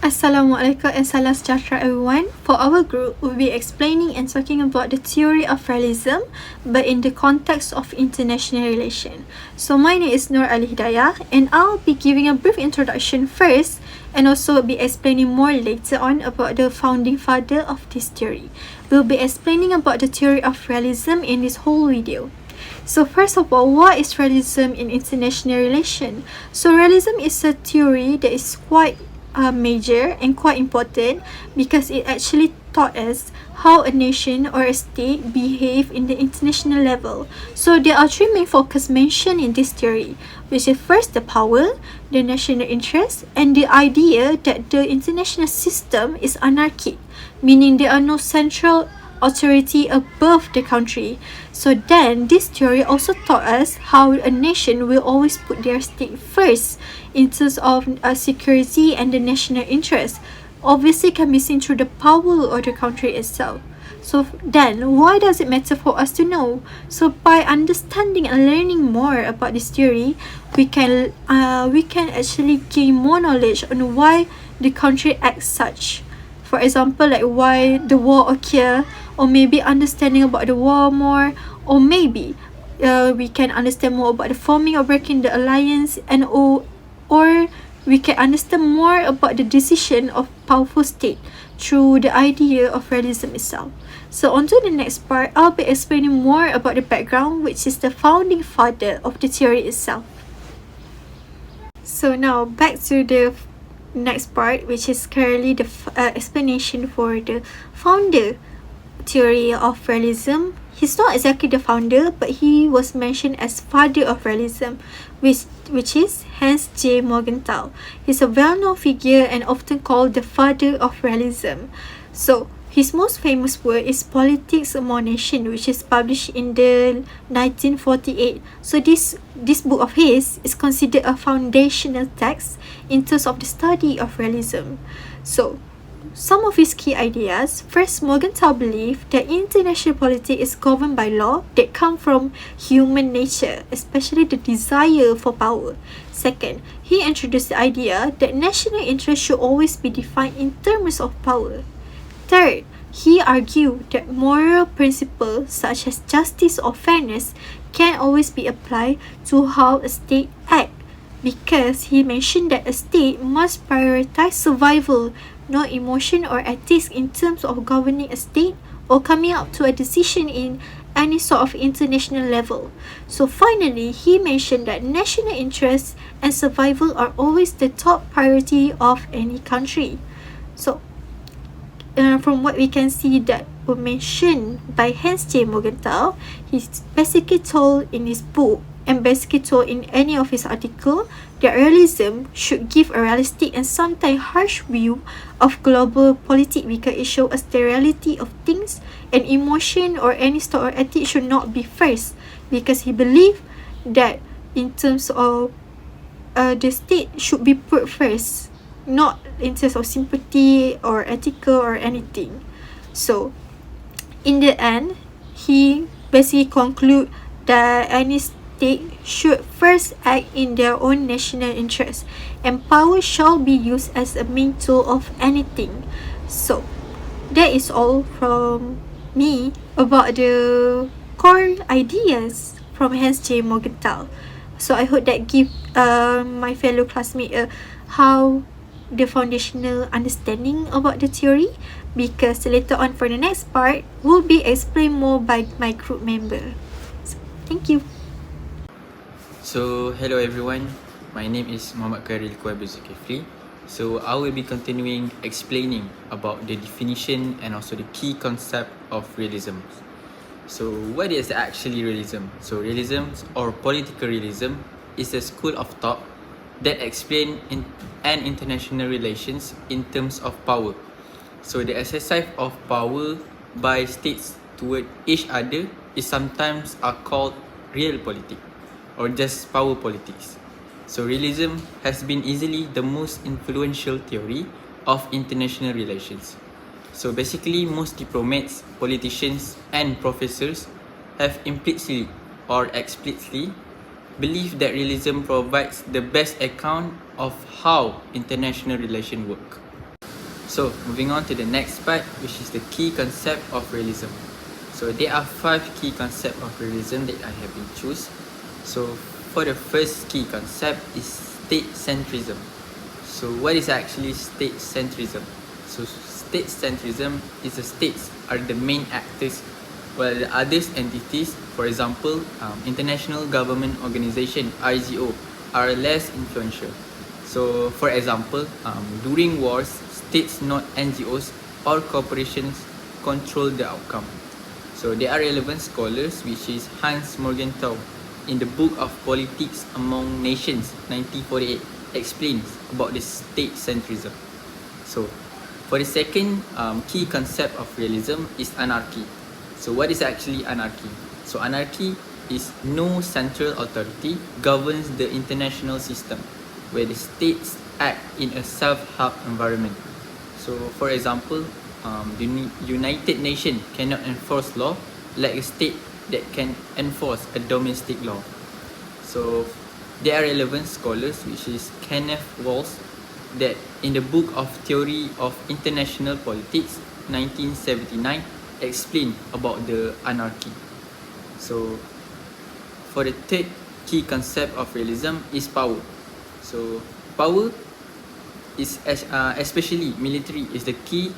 Assalamualaikum and salam sejahtera everyone. For our group, we'll be explaining and talking about the theory of realism but in the context of international relation. So my name is Nur Ali Hidayah and I'll be giving a brief introduction first and also be explaining more later on about the founding father of this theory. We'll be explaining about the theory of realism in this whole video. So first of all, what is realism in international relation? So realism is a theory that is quite major and quite important because it actually taught us how a nation or a state behave in the international level. So there are three main focus mentioned in this theory, which is first the power, the national interest, and the idea that the international system is anarchic, meaning there are no central authority above the country. So then this theory also taught us how a nation will always put their state first in terms of security and the national interest. Obviously can be seen through the power of the country itself. So then why does it matter for us to know? So by understanding and learning more about this theory, we can actually gain more knowledge on why the country acts such. For example, like why the war occur, or maybe understanding about the war more, or maybe we can understand more about the forming or breaking the alliance, and or we can understand more about the decision of powerful state through the idea of realism itself. So on to the next part, I'll be explaining more about the background, which is the founding father of the theory itself. So now back to the next part, which is currently the explanation for the founder theory of realism. He's not exactly the founder, but he was mentioned as father of realism, which is Hans J. Morgenthau. He's a well-known figure and often called the father of realism. So his most famous work is Politics Among Nations, which is published in the 1948. So this book of his is considered a foundational text in terms of the study of realism. So some of his key ideas. First, Morgenthau believed that international politics is governed by law that come from human nature, especially the desire for power. Second, he introduced the idea that national interest should always be defined in terms of power. Third, he argued that moral principles such as justice or fairness can always be applied to how a state acts, because he mentioned that a state must prioritize survival, not emotion or ethics in terms of governing a state or coming up to a decision in any sort of international level. So finally, he mentioned that national interests and survival are always the top priority of any country. So from what we can see that were mentioned by Hans J. Morgenthau, he's basically told in his book and basically told in any of his article that realism should give a realistic and sometimes harsh view of global politics because it shows us the reality of things, and emotion or any sort of ethics should not be first, because he believed that in terms of the state should be put first, not in terms of sympathy or ethical or anything. So in the end, he basically conclude that any state should first act in their own national interest, and power shall be used as a main tool of anything. So that is all from me about the core ideas from Hans J. Morgenthau. So I hope that give my fellow classmate how the foundational understanding about the theory, because later on for the next part will be explained more by my group member. So, thank you. So hello everyone, my name is Muhammad Khairil Kuaibul Zulkifli. So I will be continuing explaining about the definition and also the key concept of realism. So what is actually realism? So realism or political realism is a school of thought that explains international relations in terms of power. So the exercise of power by states toward each other is sometimes called real politics or just power politics. So realism has been easily the most influential theory of international relations. So basically most diplomats, politicians and professors have implicitly or explicitly believe that realism provides the best account of how international relations work. So moving on to the next part, which is the key concept of realism. So there are 5 key concepts of realism that I have been choose. So for the first key concept is state-centrism. So what is actually state-centrism? So state-centrism is the states are the main actors, while the other entities, for example, international government organization (IGO), are less influential. So for example, during wars, states, not NGOs or corporations, control the outcome. So there are relevant scholars, which is Hans Morgenthau in the book of Politics Among Nations 1948 explains about the state centrism. So for the second key concept of realism is anarchy. So what is actually anarchy? So anarchy is no central authority governs the international system where the states act in a self-help environment. So for example, the United Nations cannot enforce law like a state that can enforce a domestic law. So there are relevant scholars, which is Kenneth Walls, that in the book of Theory of International Politics 1979 explain about the anarchy. So for the third key concept of realism is power. So power is especially military is the key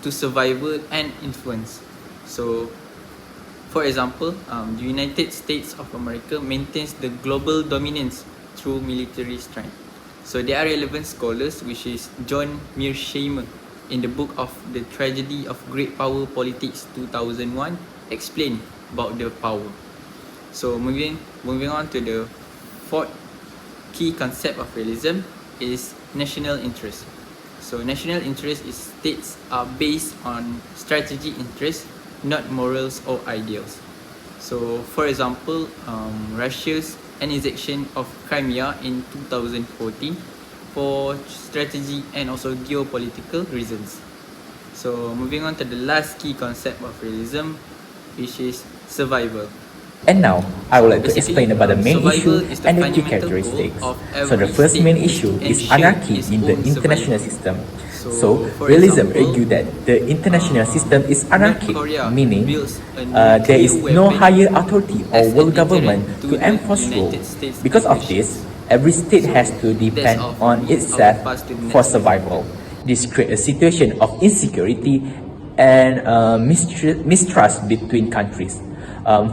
to survival and influence. So for example, the United States of America maintains the global dominance through military strength. So there are relevant scholars, which is John Mearsheimer in the book of The Tragedy of Great Power Politics 2001 explain about the power. So moving on to the fourth key concept of realism is national interest. So national interest is states are based on strategic interests, not morals or ideals. So for example, Russia's annexation of Crimea in 2014 for strategy and also geopolitical reasons. So moving on to the last key concept of realism, which is survival. And now, I would like to Basically, explain about the main survival issue is the and the key fundamental characteristics. goal of So the every first main state issue to is ensure anarchy its in the own international survival. system. So, So for realism example, argue that the international system is anarchic, North Korea meaning builds a there is nuclear no weapon higher authority or as a world deterrent government to to the enforce rule. United States Because of aggressions. this, every state So, has to that's depend all for on me. itself I will pass to the for next speaker. survival. This creates a situation of insecurity and mistrust between countries.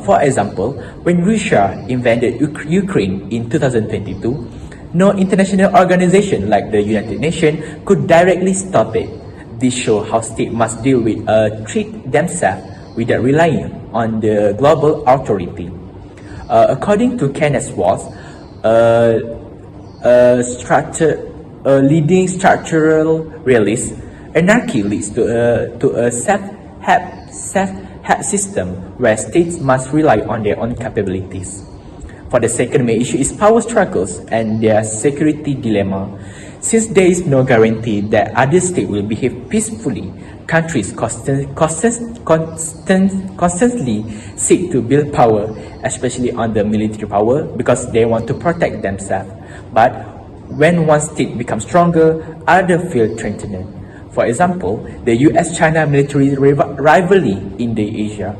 For example, when Russia invaded Ukraine in 2022, no international organization like the United Nations could directly stop it. This shows how states must deal with treat themselves without relying on the global authority. According to Kenneth Walls, a leading structural realist, anarchy leads to a self-help system where states must rely on their own capabilities. For the second main issue is power struggles and their security dilemma. Since there is no guarantee that other states will behave peacefully, countries constantly seek to build power, especially on the military power, because they want to protect themselves. But when one state becomes stronger, others feel threatened. For example, the US-China military rivalry in the Asia.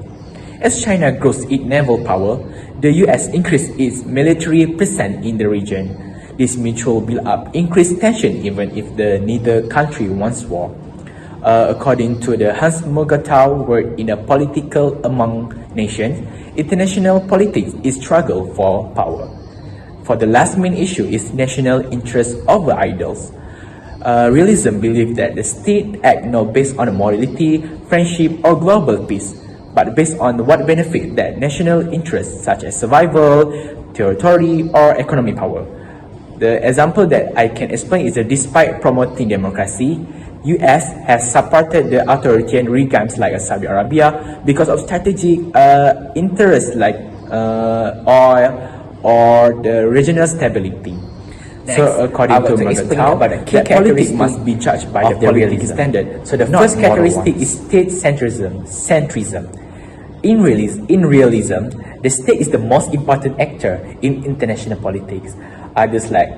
As China grows its naval power, the US increases its military presence in the region. This mutual build-up increased tension even if neither country wants war. According to the Hans Morgenthau work in a political among nations, international politics is struggle for power. For the last main issue is national interest over ideals. Realism believes that the state act not based on morality, friendship, or global peace, but based on what benefit that national interests such as survival, territory, or economic power. The example that I can explain is that despite promoting democracy, US has supported the authoritarian regimes like Saudi Arabia because of strategic interests like oil or the regional stability. So according to Morgenthau, that politics must be judged by the political standard. So the first characteristic is state-centrism. In realism, the state is the most important actor in international politics. Others like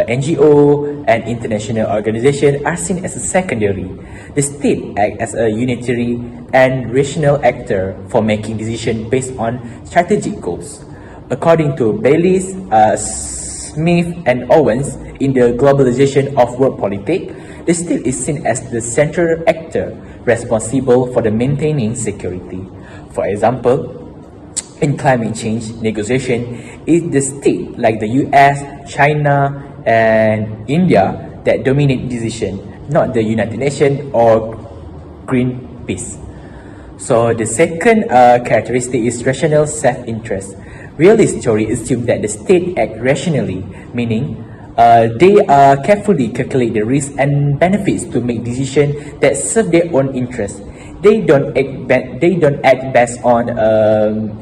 NGO and international organizations are seen as a secondary. The state acts as a unitary and rational actor for making decisions based on strategic goals. According to Baylis, Smith and Owens in the Globalization of World Politics, the state is seen as the central actor responsible for the maintaining security. For example, in climate change negotiation, it's the state like the US, China, and India that dominate decision, not the United Nations or Greenpeace. So the second characteristic is rational self-interest. Realist theory assumes that the state act rationally, meaning they carefully calculate the risks and benefits to make decisions that serve their own interests. They don't act based on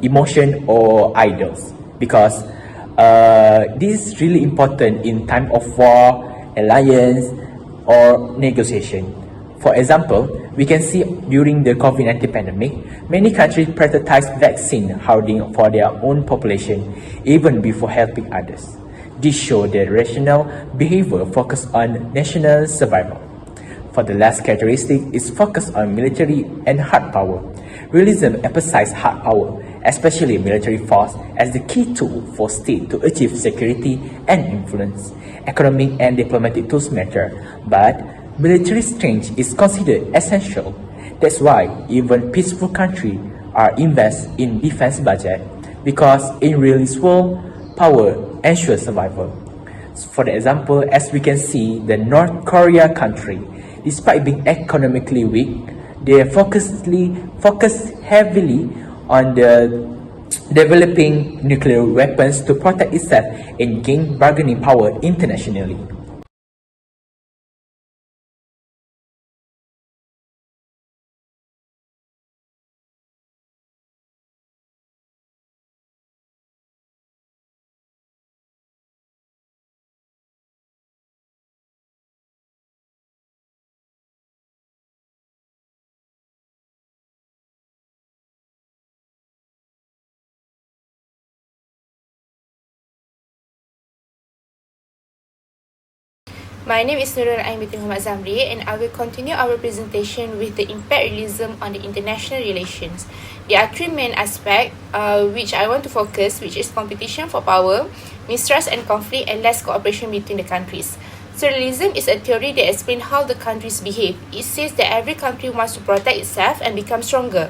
emotion or ideals, because this is really important in time of war, alliance, or negotiation. For example, we can see during the COVID-19 pandemic, many countries prioritize vaccine hoarding for their own population even before helping others. This shows that rational behavior focused on national survival. For the last characteristic is focus on military and hard power. Realism emphasizes hard power, especially military force, as the key tool for state to achieve security and influence. Economic and diplomatic tools matter, but military strength is considered essential. That's why even peaceful countries are invest in defense budget, because in realist world, power ensures survival. For the example, as we can see, the North Korea country, despite being economically weak, they focus heavily on the developing nuclear weapons to protect itself and gain bargaining power internationally. My name is Nurul Ain binti Muhammad Zamri, and I will continue our presentation with the imperialism on the international relations. There are three main aspects which I want to focus, which is competition for power, mistrust and conflict, and less cooperation between the countries. So realism is a theory that explains how the countries behave. It says that every country wants to protect itself and become stronger.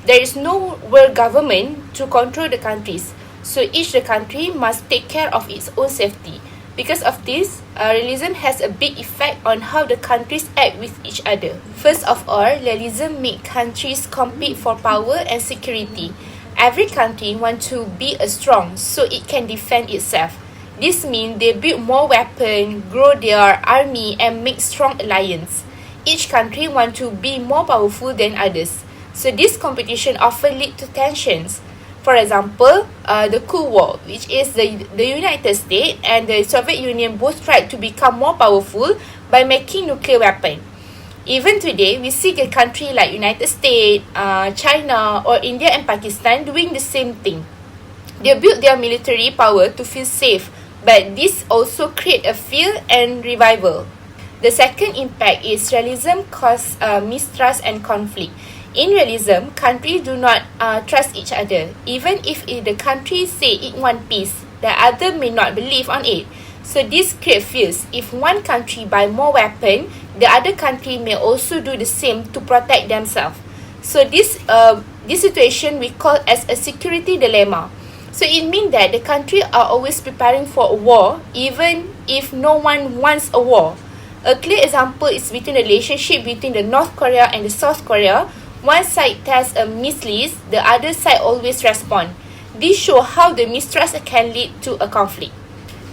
There is no world government to control the countries, so each country must take care of its own safety. Because of this, realism has a big effect on how the countries act with each other. First of all, realism makes countries compete for power and security. Every country wants to be strong so it can defend itself. This means they build more weapons, grow their army, and make strong alliance. Each country wants to be more powerful than others. So this competition often leads to tensions. For example, the Cold War, which is the United States and the Soviet Union both tried to become more powerful by making nuclear weapons. Even today, we see a country like United States, China, or India and Pakistan doing the same thing. They build their military power to feel safe, but this also creates a fear and revival. The second impact is realism causes mistrust and conflict. In realism, countries do not trust each other. Even if the country say it want peace, the other may not believe on it. So this creates fears. If one country buy more weapons, the other country may also do the same to protect themselves. So this situation we call as a security dilemma. So it means that the country are always preparing for a war, even if no one wants a war. A clear example is between the relationship between the North Korea and the South Korea. One side tests a missiles, the other side always respond. This shows how the mistrust can lead to a conflict.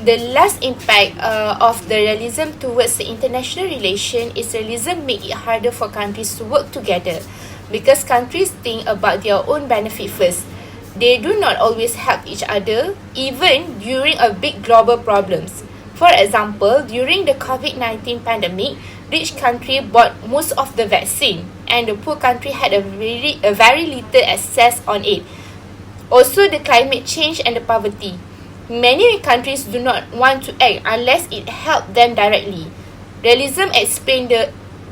The last impact of the realism towards the international relation is realism make it harder for countries to work together, because countries think about their own benefit first. They do not always help each other, even during a big global problems. For example, during the COVID-19 pandemic, rich country bought most of the vaccine, and the poor country had a very little access on it. Also, the climate change and the poverty. Many countries do not want to act unless it helps them directly. Realism explains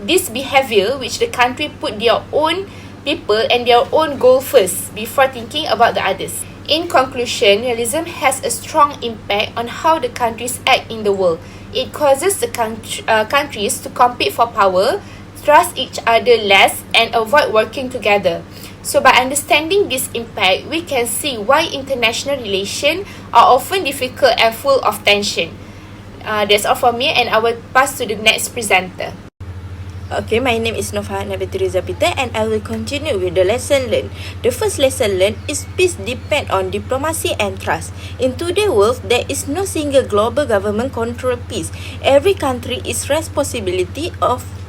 this behavior which the country put their own people and their own goal first before thinking about the others. In conclusion, realism has a strong impact on how the countries act in the world. It causes the countries to compete for power, trust each other less, and avoid working together. So by understanding this impact, we can see why international relations are often difficult and full of tension. That's all from me, and I will pass to the next presenter. Okay, my name is Nova Nabituriza Peter and I will continue with the lesson learned. The first lesson learned is peace depends on diplomacy and trust. In today's world, there is no single global government control peace. Every country is responsibility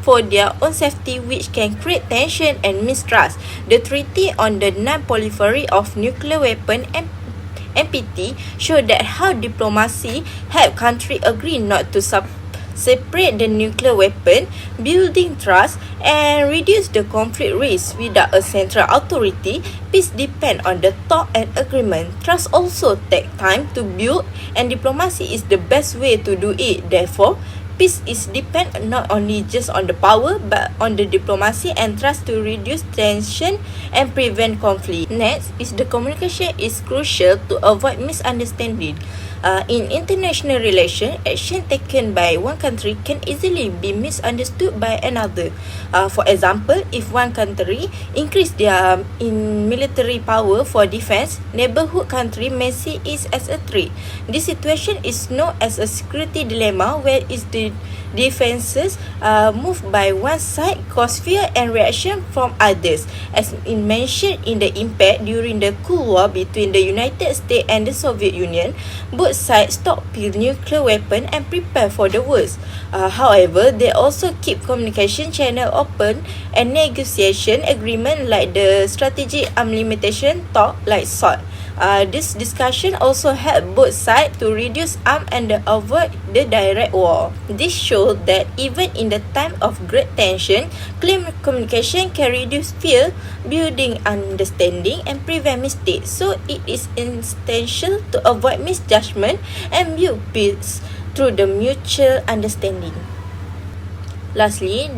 for their own safety, which can create tension and mistrust. The Treaty on the Non-Proliferation of Nuclear Weapons and NPT show that how diplomacy help country agree not to separate the nuclear weapon, building trust, and reduce the conflict risk. Without a central authority, peace depends on the talk and agreement. Trust also takes time to build, and diplomacy is the best way to do it. Therefore, peace is depend not only just on the power, but on the diplomacy and trust to reduce tension and prevent conflict. Next is the communication is crucial to avoid misunderstanding. In international relations, action taken by one country can easily be misunderstood by another. For example, if one country increase their military power for defense, neighborhood country may see it as a threat. This situation is known as a security dilemma, where is the defenses moved by one side cause fear and reaction from others. As mentioned in the impact during the Cold War between the United States and the Soviet Union, both sides stockpile nuclear weapons and prepare for the worst. However, they also keep communication channel open and negotiation agreement like the strategic limitation talk like SALT. This discussion also help both sides to reduce arms and avoid the direct war. This shows that even in the time of great tension, clear communication can reduce fear, building understanding, and prevent mistakes. So it is essential to avoid misjudgment and build peace through the mutual understanding. Lastly,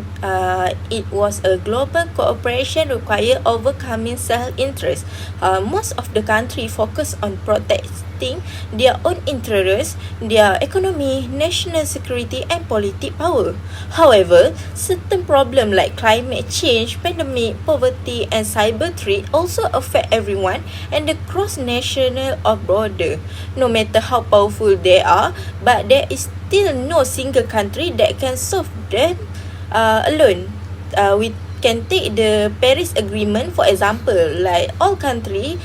it was a global cooperation required overcoming self-interest. Most of the country focus on protecting their own interests, their economy, national security, and political power. However, certain problems like climate change, pandemic, poverty, and cyber threat also affect everyone and the cross-national or border. No matter how powerful they are, but there is still no single country that can solve them alone. We can take the Paris Agreement for example, like all countries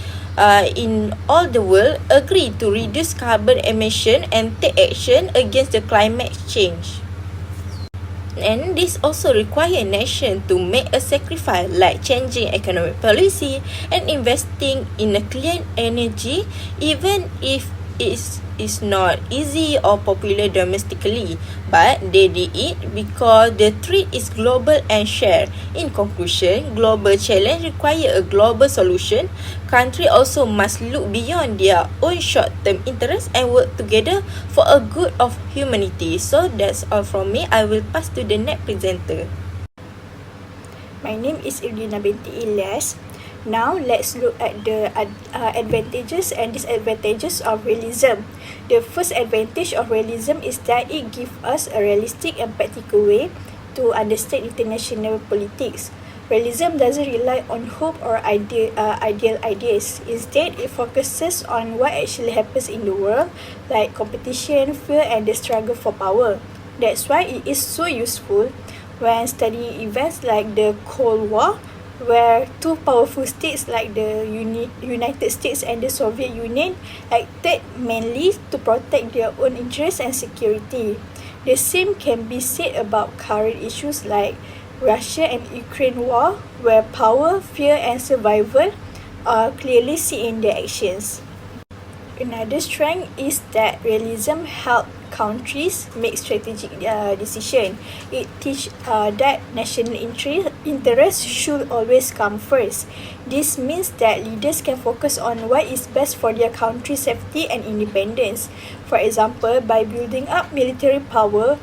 in all the world agree to reduce carbon emission and take action against the climate change. And this also requires nations to make a sacrifice like changing economic policy and investing in a clean energy, even if it is not easy or popular domestically, but they did it because the threat is global and shared. In conclusion, global challenge require a global solution. Countries also must look beyond their own short-term interests and work together for a good of humanity. So that's all from me. I will pass to the next presenter. My name is Irdina binti Ilyas. Now, let's look at the advantages and disadvantages of realism. The first advantage of realism is that it gives us a realistic and practical way to understand international politics. Realism doesn't rely on hope or ideal ideas. Instead, it focuses on what actually happens in the world, like competition, fear, and the struggle for power. That's why it is so useful when studying events like the Cold War, where two powerful states like the United States and the Soviet Union acted mainly to protect their own interests and security. The same can be said about current issues like Russia and Ukraine war, where power, fear, and survival are clearly seen in their actions. Another strength is that realism helps countries make strategic decisions. It teaches that national interest should always come first. This means that leaders can focus on what is best for their country's safety and independence. For example, by building up military power,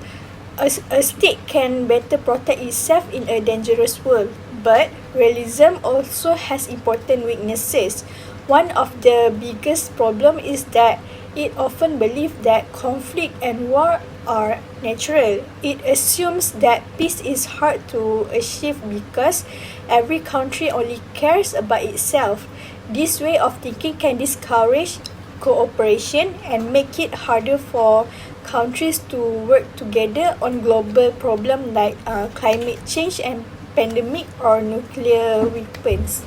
a state can better protect itself in a dangerous world. But realism also has important weaknesses. One of the biggest problems is that it often believes that conflict and war are natural. It assumes that peace is hard to achieve because every country only cares about itself. This way of thinking can discourage cooperation and make it harder for countries to work together on global problems like climate change and pandemic or nuclear weapons.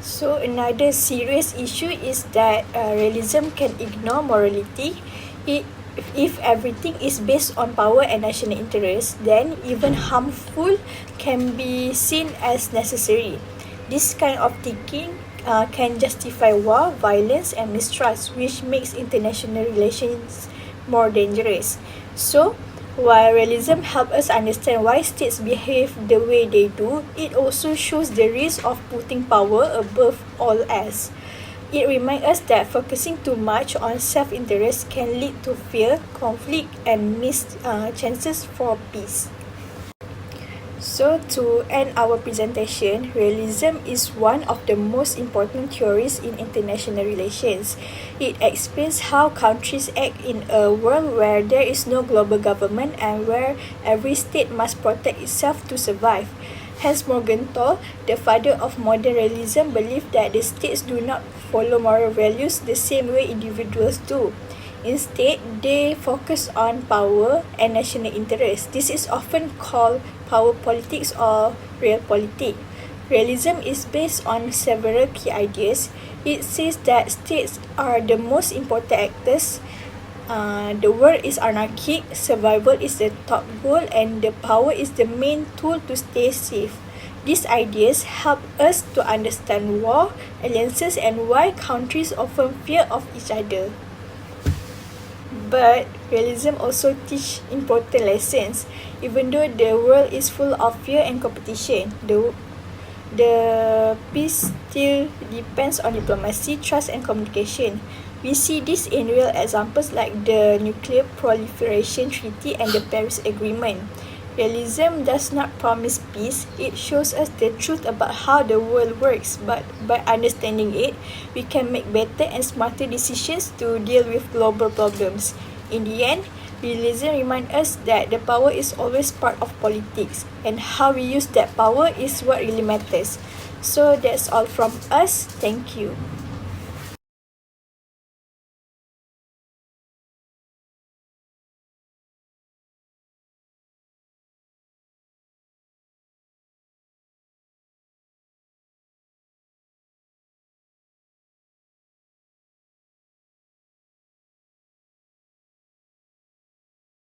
So another serious issue is that realism can ignore morality. If everything is based on power and national interest, then even harmful can be seen as necessary. This kind of thinking can justify war, violence, and mistrust, which makes international relations more dangerous. So, while realism helps us understand why states behave the way they do, it also shows the risk of putting power above all else. It reminds us that focusing too much on self-interest can lead to fear, conflict, and missed chances for peace. So to end our presentation, realism is one of the most important theories in international relations. It explains how countries act in a world where there is no global government and where every state must protect itself to survive. Hans Morgenthau, the father of modern realism, believed that the states do not follow moral values the same way individuals do. Instead, they focus on power and national interest. This is often called power politics or realpolitik. Realism is based on several key ideas. It says that states are the most important actors. The world is anarchic, survival is the top goal, and the power is the main tool to stay safe. These ideas help us to understand war, alliances, and why countries often fear of each other. But realism also teaches important lessons. Even though the world is full of fear and competition, the peace still depends on diplomacy, trust, and communication. We see this in real examples like the Nuclear Proliferation Treaty and the Paris Agreement. Realism does not promise peace, it shows us the truth about how the world works, but by understanding it, we can make better and smarter decisions to deal with global problems. In the end, realism reminds us that the power is always part of politics, and how we use that power is what really matters. So that's all from us. Thank you.